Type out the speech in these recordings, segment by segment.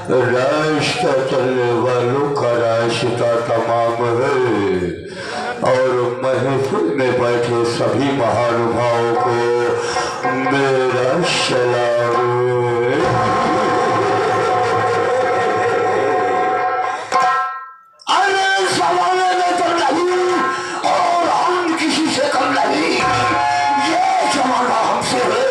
रास्ता चलने वालों का रास्ता तमाम है और महफिल में बैठे सभी महानुभावों को मेरा सलाम। अरे जमाने में तो नहीं और हम किसी से कम नहीं। ये जमाना हमसे है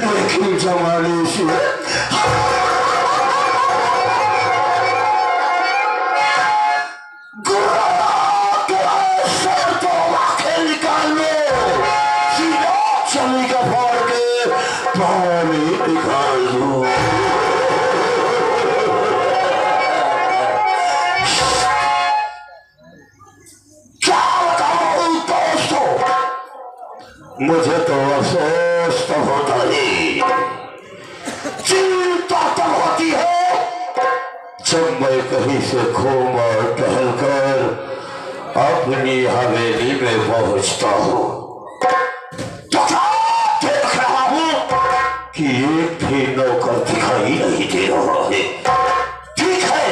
लेकिन जमाने से मुझे तो अफसोस तो होता ही, चिंता तब होती है जब मैं कहीं से घूम और टहल कर अपनी हवेली में पहुंचता हूँ तो क्या देख रहा हूँ कि एक भी नौकर दिखाई नहीं दे रहा है। ठीक है,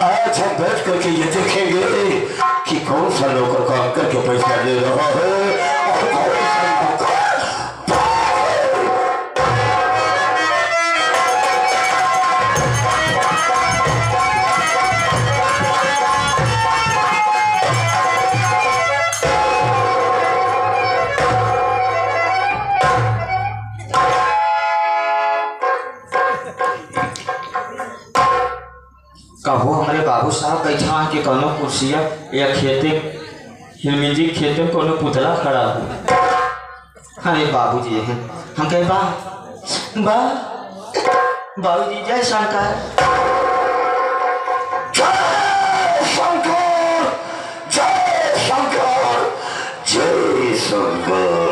आज हम बैठ करके ये देखेंगे कि कौन सा नौकर काम करके पैसा दे रहा है और कौन कहो हमारे बाबू साहब बैठा के कोनो कुर्सिया या खेते हिलमिजी खेते में कोनो पुतला खड़ा हो। अरे बाबूजी हैं हम कहे बाबूजी जय शंकर। जय शंकर जय शंकर जय शंकर।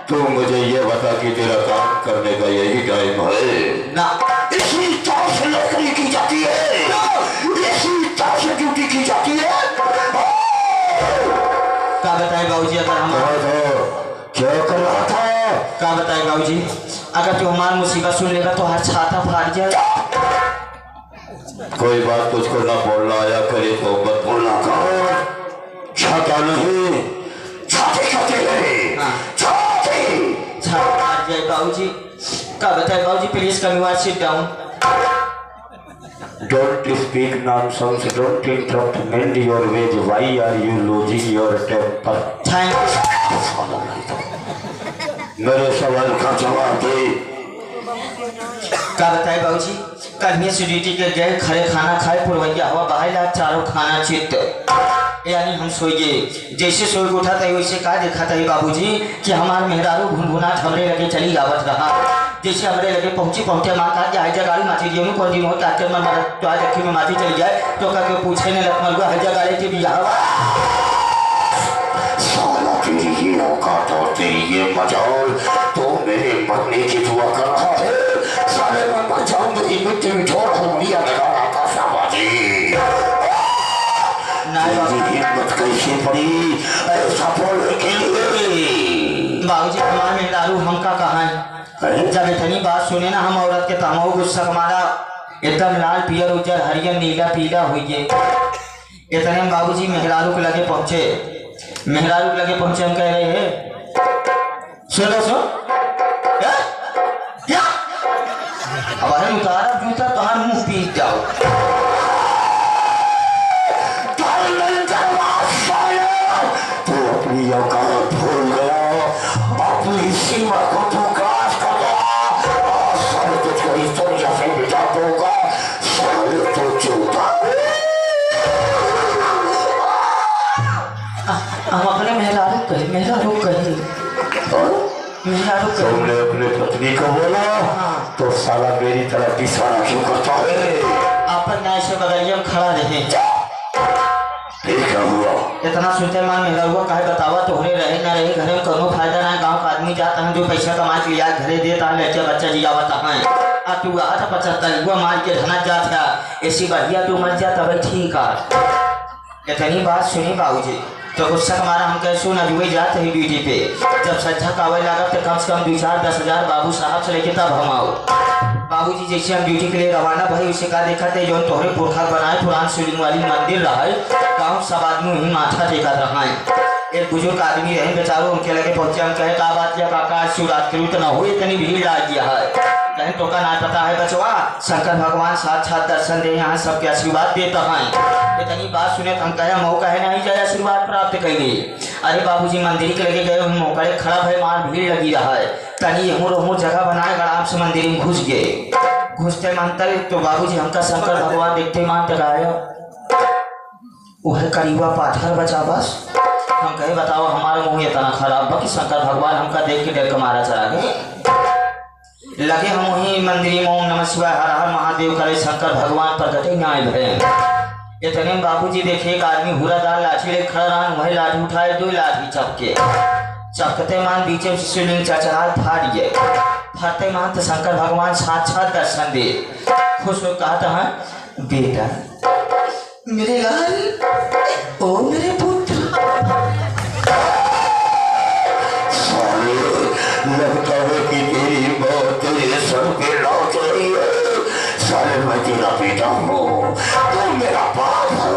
तो मुझे ये बता कि तेरा काम करने का यही टाइम है ना? इसी तरह से नौकरी की जाती है, इसी तरह से ड्यूटी की जाती है। क्या बताए बाबूजी, अगर हम क्या कर रहा था? क्या बताए बाबूजी, अगर तू हमारी मुसीबत सुन लेगा तो हर छाता फाड़ जाए। कोई बात तुझको ना बोलना आया करे तो मत बोलना। कहो छाता नहीं छाते खाते हैं। हाँ। बाबूजी क्या बताए बाबूजी, please come you are sit down. Don't speak nonsense. Don't interrupt. Mend your ways. Why are you losing your temper? Thank you. मेरे सवाल का जवाब दे। क्या बताए बाबूजी, कल में सीढ़ी के गए खड़े खाना खाए पुरवैया हवा बहायला चारों खाना चित्त यानी हम सोइए जैसे सोई उठा था वैसे का देखा था बाबूजी कि हमारे मेहरारू भुनभुना हमरे लगे चली आवत रहा। जैसे हमरे लगे पहुंचे माँ का जाए जगाड़ी माची दियो को दिन हो ताके मन तो आज अखी में माची चली जाए तो का के पूछे ने लखमल को हर जगाड़ी के बियाह साला तेरी ये औकात और तेरी ये मजाल तो मेरे मरने की दुआ कर रहा है। साले मैं मर जाऊं मेरी मिट्टी में छोड़ हूँ या लगा रहा था शाबाजी। हिम्मत कैसे पड़ी ऐसा बोलने के लिए? बाबूजी हमारे मेहरारू हमका कहा है जब इतनी बात सुने ना हम औरत के तमाम गुस्सा हमारा एकदम लाल पियर उज्जर हरियर नीला पीला हुई है। इतने हम बाबूजी मेहरारू के लगे पहुंचे हम कह रहे हैं सुनो क्या अब उतारा जूता तुम्हारा मुंह पीट जाओ। अपनी औकात भूल गया, अपनी सीमा को तू क्रॉस कर गया और सारे तुझको इस दुनिया से मिटा दूंगा। सारे तो चूता हम अपने मेहरारू कहे तुमने अपने पत्नी को बोला तो साला मेरी तरह पिछाड़ा क्यों करता है? अपन न्याय से बगलिया में खड़ा रहे। क्या हुआ? इतना सुनते मान मेरा हुआ कहे बतावा तोहरे रहे ना रहे घरे में कोनो फायदा ना। गांव का आदमी जाता है जो पैसा कमा के यार घरे देता है लड़के बच्चा जियावता है आ तू आ था 75 मार के धना जाता ऐसी बढ़िया तू मर जाता भाई ठीक है। इतनी बात सुनी बाबूजी तो गुस्सा हमारा हम कह सुन अजुए जाते ही ड्यूटी पे जब सज्जा कावल लगा तो कम से कम 2-4-10,000 बाबू साहब से लेके तब हम आओ। बाबूजी जैसे हम ड्यूटी के लिए रवाना भाई उसे का देखा थे जो तोहरे पुरखा बनाए पुरान शिवलिंग वाली मंदिर रहा है गाँव सब आदमी वहीं माथा टेका रहा है। एक बुजुर्ग आदमी रहे बेचारो उनके लगे पहुंचे हम कहे का बात या काका शिवरात्रि तो ना हो इतनी भीड़ ला दिया है कहीं तो का ना पता है बचवा शंकर भगवान साक्षात दर्शन दे यहाँ सबके आशीर्वाद देता है। इतनी बात सुने तो हम कहे मौका है नहीं जाए आशीर्वाद प्राप्त करेंगे। अरे बाबूजी मंदिर के लगे गए मौका खड़ा भाई मार भीड़ लगी रहा है तनी हमूर जगह बनाए आराम से मंदिर में घुस गए। घुसते मानते तो बाबूजी हमका शंकर भगवान देखते मानते गाया वह करीबा पाथर बचा बस। हम कहे बताओ हमारा मुंह इतना खराब बा कि शंकर भगवान हमका देख के डर के मारा चला गए। लगे हम वहीं मंदिर में ओम नमः शिवाय हर हर महादेव करे शंकर भगवान प्रगटे न्याय भरे। इतने में बाबूजी देखे एक आदमी हुरादार लाठी ले खड़ा रहा वही लाठी उठाए 2 लाठी चपके चपकते मान बीचे शिवलिंग चचराल फाड़ गए। फटते मान तो शंकर भगवान साक्षात दर्शन दे खुश हो कहता है बेटा मेरे लाल ओ मेरे पुत्र। लगता है कि तेरी मौत तेरे सर पे लौट रही है। साले मैं तेरा बेटा हूँ तू मेरा बाप है।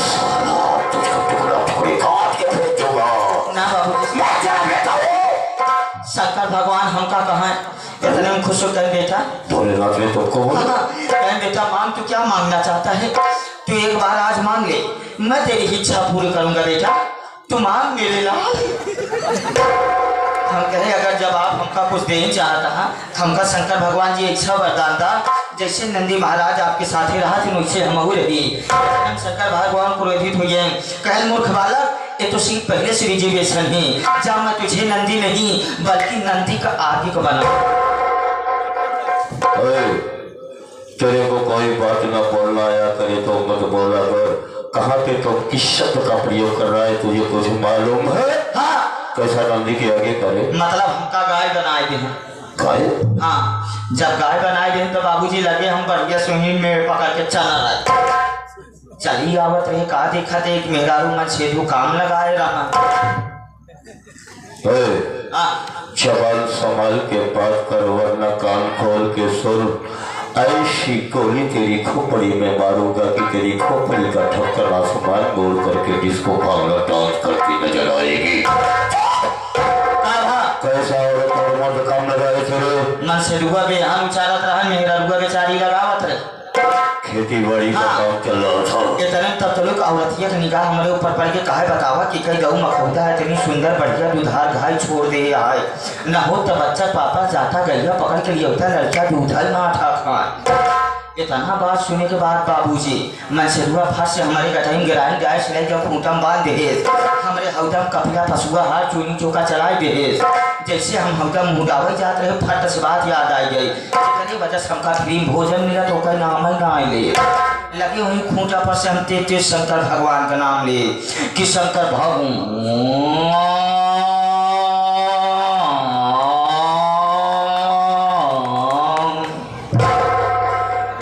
साला तुझको टुकड़ा टुकड़ी काट के फेंक दूंगा। ना बाबू मैं तेरा बेटा हूँ। शंकर भगवान हमका कहा इतने में खुश हो कहे बेटा थोड़े रात में तुमको कहे बेटा मांग तू क्या मांगना चाहता है तू एक बार आज मांग ले मैं तेरी इच्छा पूरी करूंगा बेटा तू मांग मेरे लाल। हम कहे अगर जब आप हमका कुछ दे ही चाहता है हमका शंकर भगवान जी इच्छा वरदान था जैसे नंदी महाराज आपके साथ ही रहा थे मुझसे हम रही हम शंकर भगवान क्रोधित हुए कहे मूर्ख बालक ये तो सिर्फ पहले से रिजर्वेशन है जब मैं तुझे नंदी नहीं बल्कि नंदी का आगे को बना। तेरे को कोई बात ना बोलना आया करे तो मत बोला कर। कहाँ पे तो किस शब्द का प्रयोग कर रहा है तुझे कुछ मालूम है? हाँ कैसा नंदी के आगे करे मतलब हमका गाय बनाए थे गाय। हाँ जब गाय बनाए थे तो बाबूजी लगे हम बढ़िया सुही में पकड़ के चला रहे चली आवत रहे का देखा थे एक मेहरारू मन छेदू काम लगाए रहा। जबान संभाल के बात कर वरना कान खोल के सुन। ऐसी गोली तेरी खोपड़ी में मारूंगा कि तेरी खोपड़ी का ठक्कर आसमान बोल करके डिस्को भांगड़ा डांस करती नजर आएगी। कैसा औरत और मर्द काम लगाए थे मन से रुआ बेहान उचारत रहा मेरा रुआ बेचारी लगावत रहे खेती बाड़ी का काम चल रहा था। इतने तब तो लोग औरतिया की निगाह हमारे ऊपर पड़ के काहे बतावा कि कई गऊ मखौदा है इतनी सुंदर बढ़िया दुधार गाय छोड़ दे आए न हो तब बच्चा पापा जाता गैया पकड़ के लिए होता लड़का दूधल ना था खाए। इतना बात सुने के बाद बाबूजी मन से रुआ फाट से हमारे गठाई गिराई गाय सिलाई जब खूंटम बांध दे हमारे हौदम कपिला पशुआ हार चूनी चौका चलाए दे जैसे हम हौदम मुदावे जाते रहे फट से बात याद आई गई जितनी वजह से हमका फ्री भोजन मिला तो का नाम ही ना ले लगे वहीं खूंटा पर से हम तेज शंकर भगवान का नाम ले कि शंकर भगवान।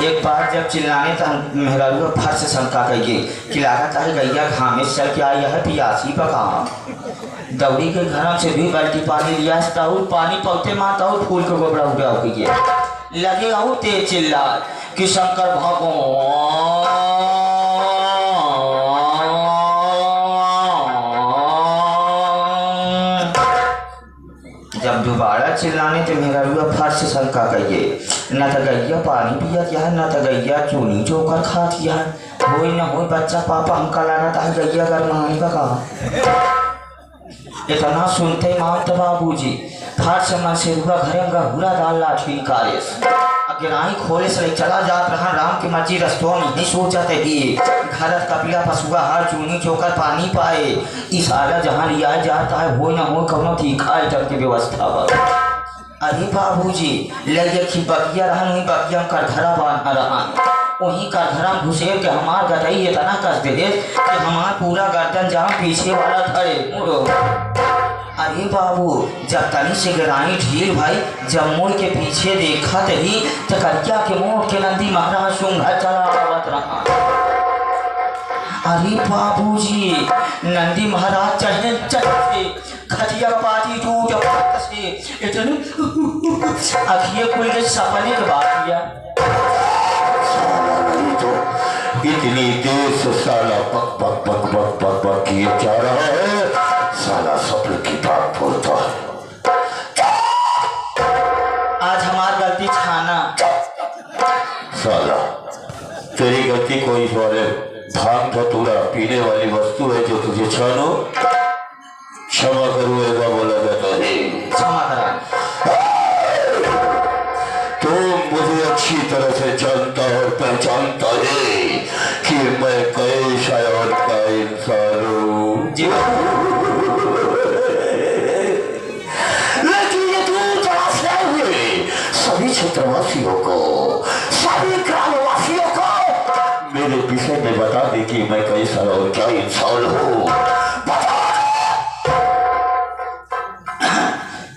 एक बार जब चिल्लाने तो मेहरारू फट से शंका कहिए कि लागत है गैया घामे चल के आई है पियासी पका दौड़ी के घर से 2 बाल्टी पानी लिया ताऊ पानी पौते माता और फूल के गोबरा उड़ा के लगे आऊ तेज चिल्ला कि शंकर भगवान। जब दोबारा चिल्लाने तो मेरा रुआ फट से शंका कहिए न तो गैया पानी पिया है न तो गैया चूनी चोकर खा दिया हो न हो बच्चा पापा हमका लाना था गैया घर महानी का कहा। इतना सुनते मानते बाबूजी फट से मन से रुआ घरे हुरा दाल लाठी निकाले गिराई खोले से चला जात रहा राम की मर्जी रस्तों नहीं सोचते ही घर कपिला पशुआ हर चूनी चोकर पानी पाए इशारा जहाँ लिया जाता है हो न हो कौनो तीखा आइटम की व्यवस्था पर। अरे बाबूजी लगे कि बकिया रहा नहीं बकिया कर घरा बांधा रहा वहीं का घरा घुसेर के हमार गटई इतना कस दे कि हमार पूरा गर्दन जहाँ पीछे वाला धरे मुड़ो। अरे बाबू जब तनी से गिराई ढील भाई जब मोड़ के पीछे देखा तही तो करिया के मोड़ के नंदी महाराज सुंघा चला आवत रहा अरे बाबूजी नंदी महाराज चढ़े चढ़े खटिया पाती टूट से इतने अखिए खुल के सपने के बात किया नहीं तो इतनी देर से साला बक बक बक बक बक बक किए जा रहा है, साला सपने की बात बोलता है। आज हमारी गलती छाना साला तेरी गलती कोई वाले भांग धतूरा पीने वाली वस्तु है जो तुझे छानो क्षमा करूँ ऐसा बोला जाता है। क्षमा करा तो मुझे अच्छी तरह से जानता और पहचानता है कि मैं कैसा और का इंसान हूँ, लेकिन ये दूर दराज से हुए सभी क्षेत्रवासियों को, सभी ग्रामवासियों को मेरे विषय में बता दे कि मैं कैसा और क्या इंसान हूँ।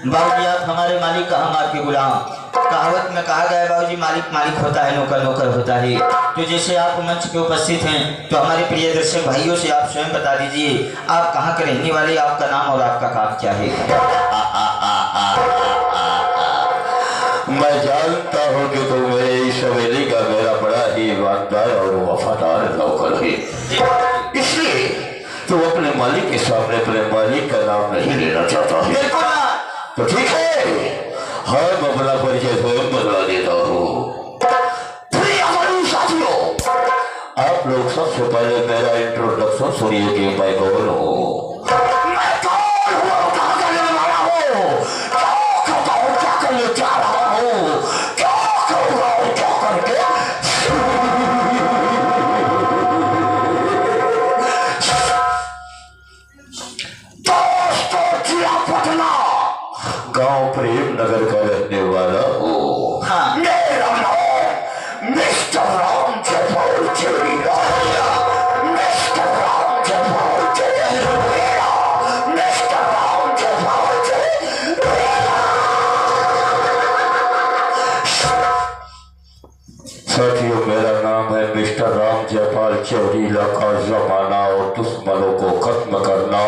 बाबूजी आप हमारे मालिक का हम आपके गुलाम। कहावत में कहा गया है बाबूजी मालिक मालिक होता है नौकर नौकर होता है। तो जैसे आप मंच पे उपस्थित हैं तो हमारे प्रिय दर्शक भाइयों से आप स्वयं बता दीजिए आप कहाँ के रहने वाले, आपका नाम और आपका काम क्या है। मैं जानता हूँ कि तुम मेरे इस हवेली का मेरा बड़ा ही ईमानदार और वफादार नौकर है, इसलिए तुम अपने मालिक के सामने अपने मालिक का नाम नहीं लेना चाहता है तो ठीक है, हम अपना परिचय स्वयं बता देता हूँ। साथियों आप लोग सबसे पहले मेरा इंट्रोडक्शन सुनिए कि मैं कौन हूँ, मैं कौन हूँ, कहाँ करने वाला हूँ, क्या करता हूँ, क्या करने जा रहा हूँ, क्या करूँगा और क्या करके। दोस्तों जिला पटना गांव प्रेम नगर का रहने वाला हूँ। हाँ। मेरा नाम mister Ram Jaipal Cherila, mister Ram Jaipal Cherila, mister Ram Jaipal Cherila. साथियों मेरा नाम है मिस्टर राम जयपाल चेरीला का जमाना और दुश्मनों को खत्म करना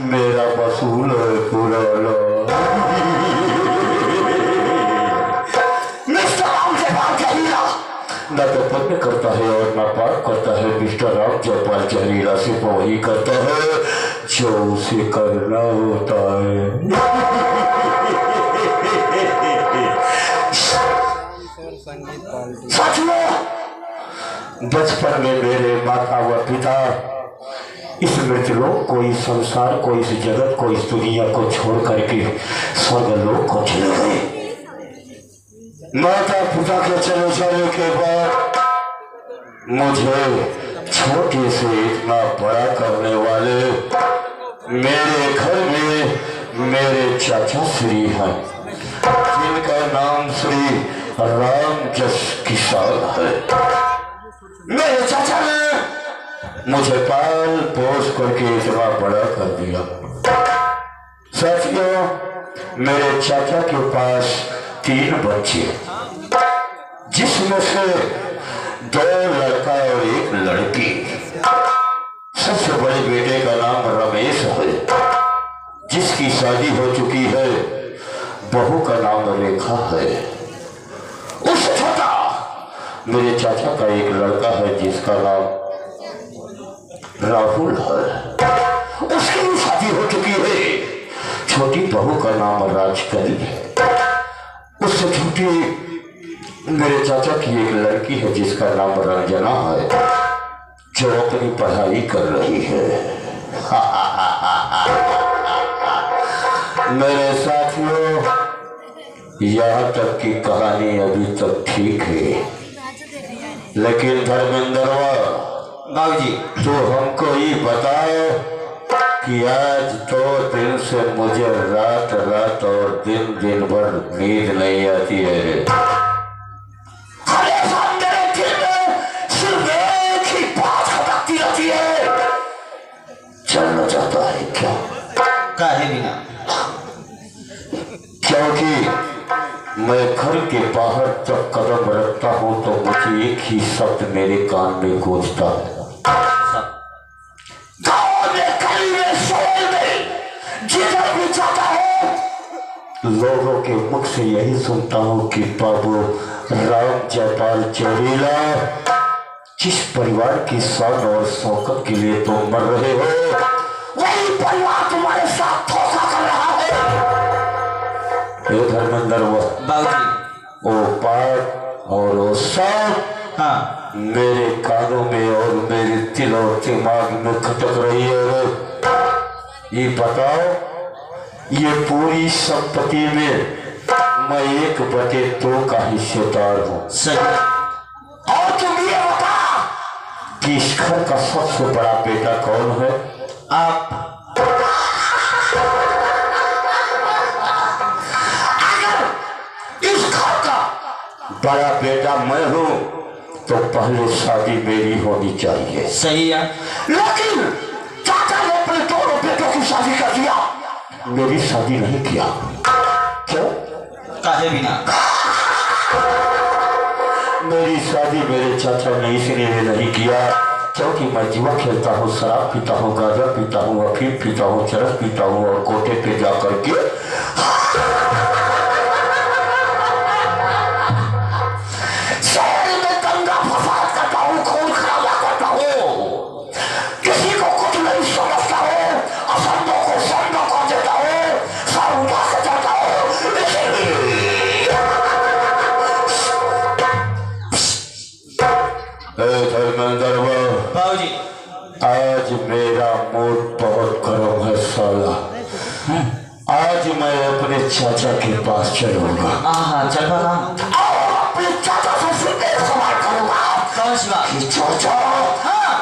मेरा वसूल है पुराना। न तो पुण्य करता है और न पाप करता है, मिस्टर राम जयपाल चेरीला सिर्फ वही करता है जो उसे करना होता है। साथियों बचपन में मेरे माता व पिता इस मृतलोक को, इस संसार को, इस जगत को, इस दुनिया को छोड़ करके स्वर्गलोक को चले गए। माता पिता के चले जाने के बाद मुझे छोटे से इतना बड़ा करने वाले मेरे घर में मेरे चाचा श्री हैं, जिनका नाम श्री राम जस किसान है। मेरे चाचा ने मुझे पाल पोस करके इतना बड़ा कर दिया। साथियों मेरे चाचा के पास 3 बच्चे, जिसमें से 2 लड़का और 1 लड़की। सबसे बड़े बेटे का नाम रमेश है, जिसकी शादी हो चुकी है, बहू का नाम रेखा है। उससे छोटा मेरे चाचा का 1 लड़का है जिसका नाम राहुल है, उसकी भी शादी हो चुकी है। छोटी बहू का नाम राजकरी है। उससे छोटी मेरे चाचा की 1 लड़की है जिसका नाम रंजना है, जो अपनी पढ़ाई कर रही है। मेरे साथियों यहाँ तक की कहानी अभी तक ठीक है, लेकिन धर्मेंद्रवा बाबूजी तो हमको ये बताओ कि आज 2 दिन से मुझे रात रात और दिन दिन भर नींद नहीं आती है। चलना चाहता है क्या? काहे बिना? क्योंकि मैं घर के बाहर जब कदम रखता हूँ तो मुझे एक ही शब्द मेरे कान में गूंजता है, लोगों के मुख से यही सुनता हूँ कि बाबू राम जयपाल चौरीला, जिस परिवार की शान और शौकत के लिए तुम मर रहे हो, वही परिवार तुम्हारे साथ धोखा कर रहा है। ये धर्मेंद्र बाबूजी वो बात और वो सब हाँ मेरे कानों में और मेरे दिल और दिमाग में खटक रही है। ये बताओ, ये पूरी संपत्ति में मैं 1/2 का हिस्सेदार हूँ। सही। और तुम ये बता कि इस घर का सबसे बड़ा बेटा कौन है? आप। अगर इस घर का बड़ा बेटा मैं हूँ तो पहले शादी मेरी होनी चाहिए। सही है। लेकिन चाचा ने अपने 2 बेटों की शादी कर दिया, मेरी शादी नहीं किया। क्यों? काहे बिना? मेरी शादी मेरे चाचा ने इसलिए नहीं किया क्योंकि मैं जुआ खेलता हूँ, शराब पीता हूँ, गांजा पीता हूँ, अफीम पीता हूँ, चरस पीता हूँ और कोटे पे जा करके शहर में दंगा फसाद करता हूँ, खून खराबा करता हूँ, किसी को कुछ नहीं समझता हूँ, असंदों को संदों को देता हूँ, सर उठा के जाता हूँ। धर्मेंद्र बाबूजी आज मेरा मूड बहुत गर्म है साला। आज मैं अपने चाचा के पास चलूंगा। हाँ चल पाना। अपने चाचा से फिर सवाल करूंगा। कौन सी बात? चाचा